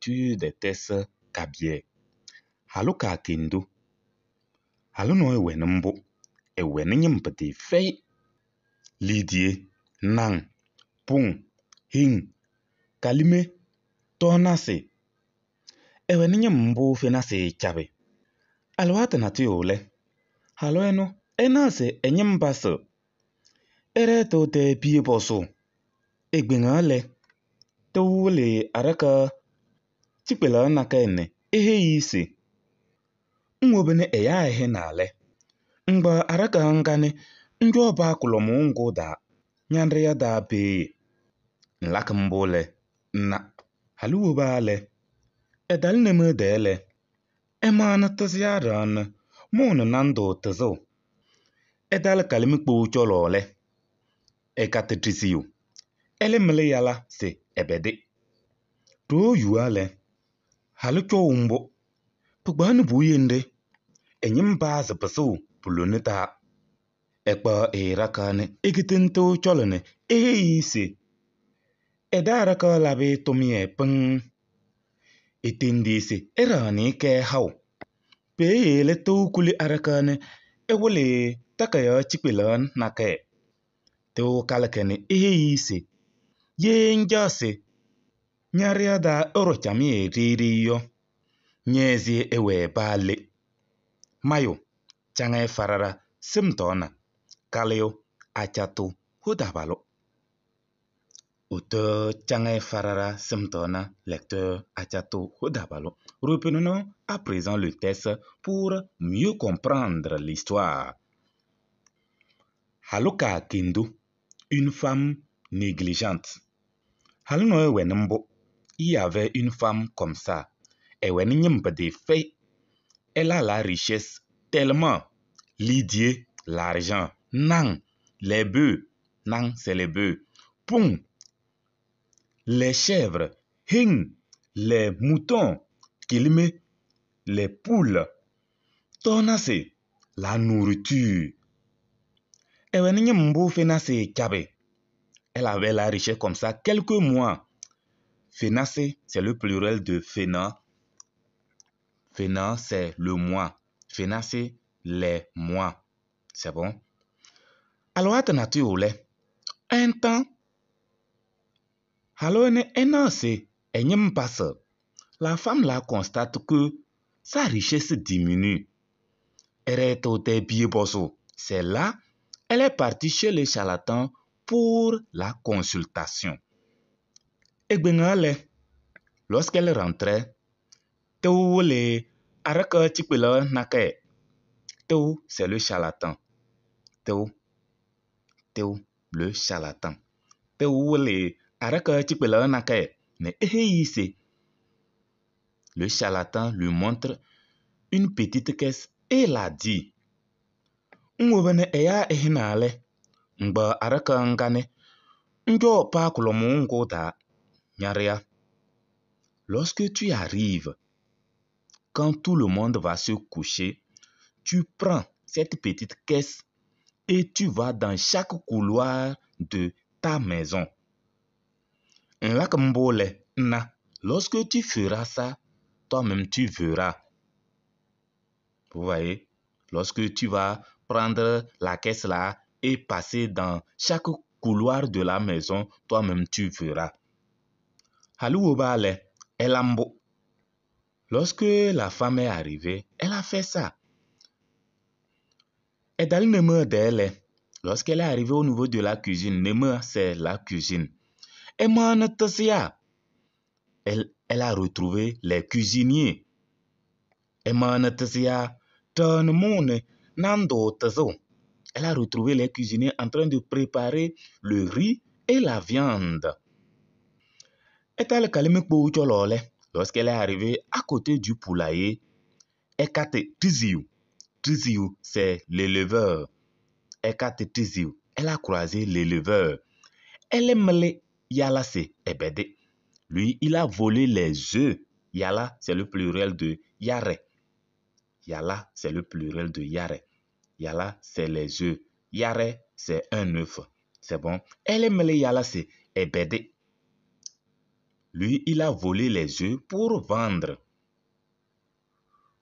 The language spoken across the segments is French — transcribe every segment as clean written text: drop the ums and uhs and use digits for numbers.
nourriture des tests kabier. Halu ka kendo. Halu no ewenumbo. Ewenyem pati fei. Lidie, nang, pung, hing, kalime, tonase. Ewenyem mbo fenase chabe. Alwata na tiole. Halu eno, enase enyem baso. Ere to te pie poso. Egbengale. Towule araka chipela naka ene. Ehe isi. Mwobene eya ehe nale. Mgba araka ngane. Njo ba kulomungu da. Nyandre ya da pe. Nlak mbole. Na. Halu bale. Edal neme dele. Emana taziaran. Mona nando tazo. Edal kalimikpo cholole. Ekatetrisiyo. Ele mele yala se ebede. To yuale. Halu cho umbo. Pugbanu buyende. Enyim baza paso puloneta. Ekpa rakane. Ekitento cholone. Ise. Edaraka labe tomie peng. Etindisi. Erani ke hau. Pe ele to kuli arakane. Ewole takaya chipilan nake. To kalakene ise. Ye njase. Nyariada orochami ririyo. Nyezi ewe bale. Mayo. Change farara. Simtona. Kaleo. Achato. Hudabalo. Auteur Change Farara Simtona, lecteur Achato Hudabalo. Reprenons à présent le texte pour mieux comprendre l'histoire. Haluka Kendo, une femme négligente. Haluno Wenembo, il y avait une femme comme ça. Et Wenyembe de fait, elle a la richesse tellement. Lydie, l'argent. Nang, les bœufs. Nang, c'est les bœufs. Pung, les chèvres. Hing, les moutons. Kilime, les poules. Tonase, la nourriture. Ewenyembo fenase chabe. Elle avait la richesse comme ça quelques mois. Fenace, c'est le pluriel de fena. Fena, c'est le mois. Fenace, les mois. C'est bon? Alors, attends, un temps, alors, enyem passe. La femme là constate que sa richesse diminue. Elle est au pied bosso. C'est là, elle est partie chez les charlatans pour la consultation. Et bien, lorsqu'elle rentrait, Théo les araka chipela nake. Théo, c'est le charlatan. Théo, le charlatan. Théo les araka chipela nake. Mais ici, le charlatan lui montre une petite caisse et l'a dit. Mwobene eya ehinale. Mba araka ngane. Njo pa kulomungo da. Nyaria. Lorsque tu arrives, quand tout le monde va se coucher, tu prends cette petite caisse et tu vas dans chaque couloir de ta maison. Lorsque tu feras ça, toi-même tu verras. Vous voyez, lorsque tu vas prendre la caisse là et passer dans chaque couloir de la maison, toi-même tu verras. Halouobale, elambo. Lorsque la femme est arrivée, elle a fait ça. Et dans le numéro d'elle, lorsqu'elle est arrivée au niveau de la cuisine, numéro c'est la cuisine. Et elle a retrouvé les cuisiniers. Et elle a retrouvé les cuisiniers en train de préparer le riz et la viande. Lorsqu'elle est arrivée à côté du poulailler, Tiziou, c'est l'éleveur. Elle a croisé l'éleveur. Elle aime Yala, c'est ebede. Lui, il a volé les œufs. Yala, c'est le pluriel de Yare. Yala, c'est le pluriel de Yare. Yala, c'est les œufs. Yare, c'est un œuf. C'est bon. Elle aime Yala, c'est ebede. Lui, il a volé les œufs pour vendre.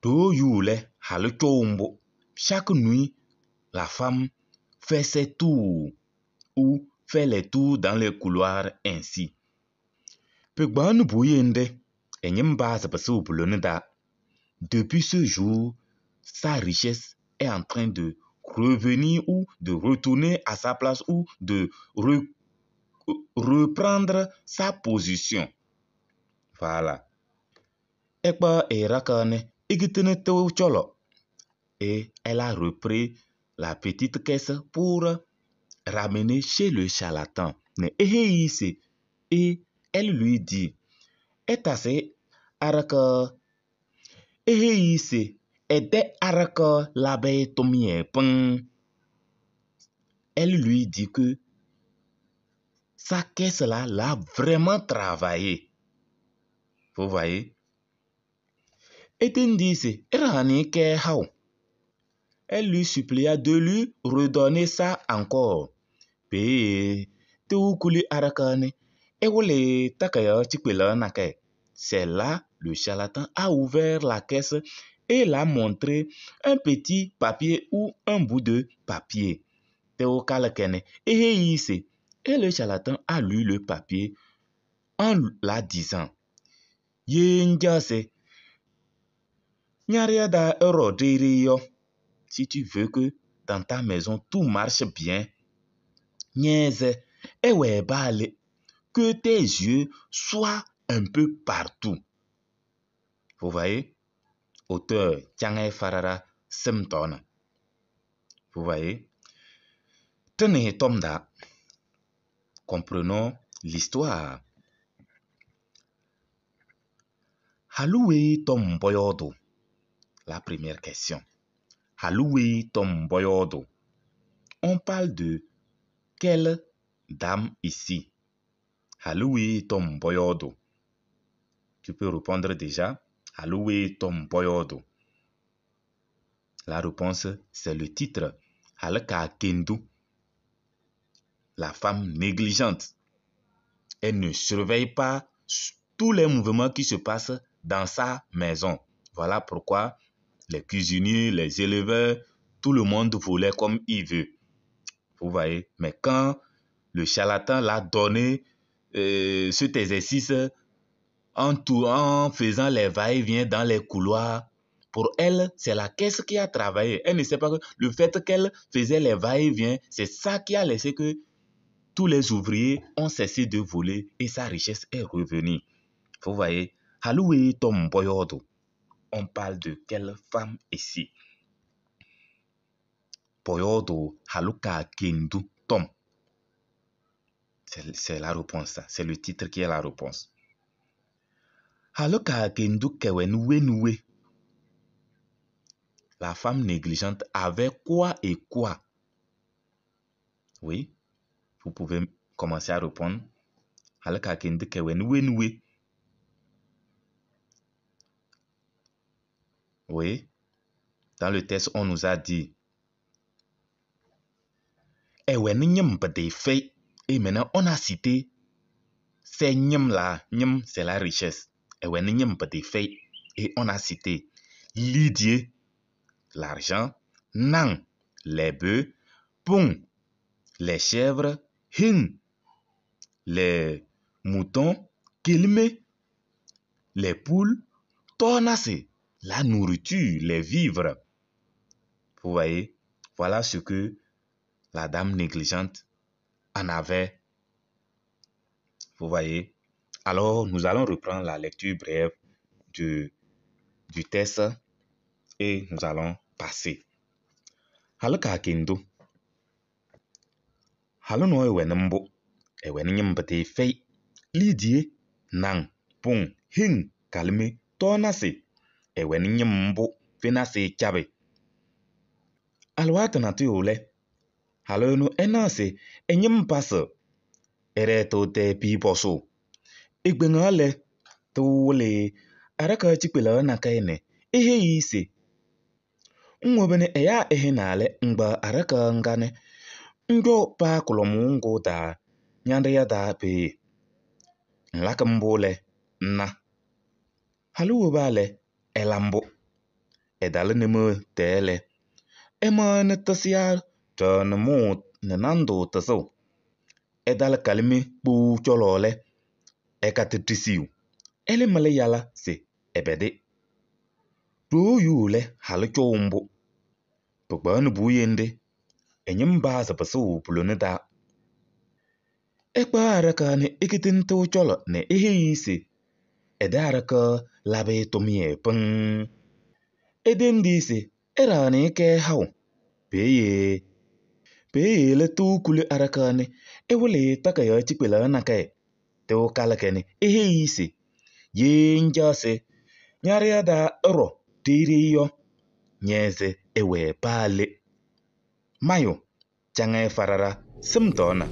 Do yule hale chombo. Chaque nuit, la femme fait ses tours ou fait les tours dans les couloirs ainsi. Depuis ce jour, sa richesse est en train de revenir ou de retourner à sa place ou de reprendre sa position. Voilà. Et elle a repris la petite caisse pour ramener chez le charlatan. Et elle lui dit, elle lui dit que sa caisse-là l'a vraiment travaillé. Vous voyez? Elle lui supplia de lui redonner ça encore. C'est là, le charlatan a ouvert la caisse et l'a montré un petit papier ou un bout de papier. Et le charlatan a lu le papier en la disant, si tu veux que dans ta maison tout marche bien, que tes yeux soient un peu partout. Vous voyez? Auteur Tchangé Farara Semtona. Vous voyez? Tenez Tomda. Comprenons l'histoire. Haloué Tom Boyodo. La première question. Haloué Tom Boyodo. On parle de quelle dame ici? Haloué Tom Boyodo. Tu peux répondre déjà. Haloué Tom Boyodo. La réponse, c'est le titre. Halka Kendu. La femme négligente. Elle ne surveille pas tous les mouvements qui se passent dans sa maison. Voilà pourquoi les cuisiniers, les éleveurs, tout le monde volait comme il veut. Vous voyez? Mais quand le charlatan l'a donné cet exercice en faisant les va-et-vient dans les couloirs, pour elle, c'est la caisse qui a travaillé. Elle ne sait pas que le fait qu'elle faisait les va-et-vient, c'est ça qui a laissé que tous les ouvriers ont cessé de voler et sa richesse est revenue. Vous voyez? Haloué Tom Boyodo. On parle de quelle femme ici? Boyodo Haluka Kendu Tom. C'est la réponse. C'est le titre qui est la réponse. Haluka Kendu Kewenouenoué. La femme négligente avait quoi et quoi? Oui, vous pouvez commencer à répondre. Haluka Kendu Kewenouenoué. Oui, dans le texte, on nous a dit et maintenant, on a cité ces nyam-là. Nyam, c'est la richesse. Et on a cité l'idier, l'argent, nang, les bœufs, pung, les chèvres, hin, les moutons, kilme, les poules, tornassé, la nourriture, les vivres. Vous voyez, voilà ce que la dame négligente en avait. Vous voyez. Alors, nous allons reprendre la lecture brève du texte et nous allons passer. Halaka kendo. Halono ewenembo. Ewenyembate fei. Lidie nang pung hing kalme tonase. Ewenyembo fenase chabe. Alwata na tuyole. Halono enase enyempase. Ereto te piposo. Igbengale tole araka chikpela na kaine. Ihe ise. Nwebene eya ehe nale mgba araka ngane. Ndo pa kolomungo da nyanda ya da pe. Nlakambule na haluwebale elambo edaleneme tele emane tasial tonmut nenando taso edal kalimi pu cholole ekatetrisiu ele male yala se ebede do yule halchombo pogban buyende enyimba zapaso puloneda ekpa arakane ekitinto cholo ne eheyise edaraka labe tomie peng edendise erane ke hau peye le tu kule arakane ewele takaya chipela nakae teo kalakene eheyise yenjase nyariada ero tiriyo nyeze ewe pale mayo change farara simtona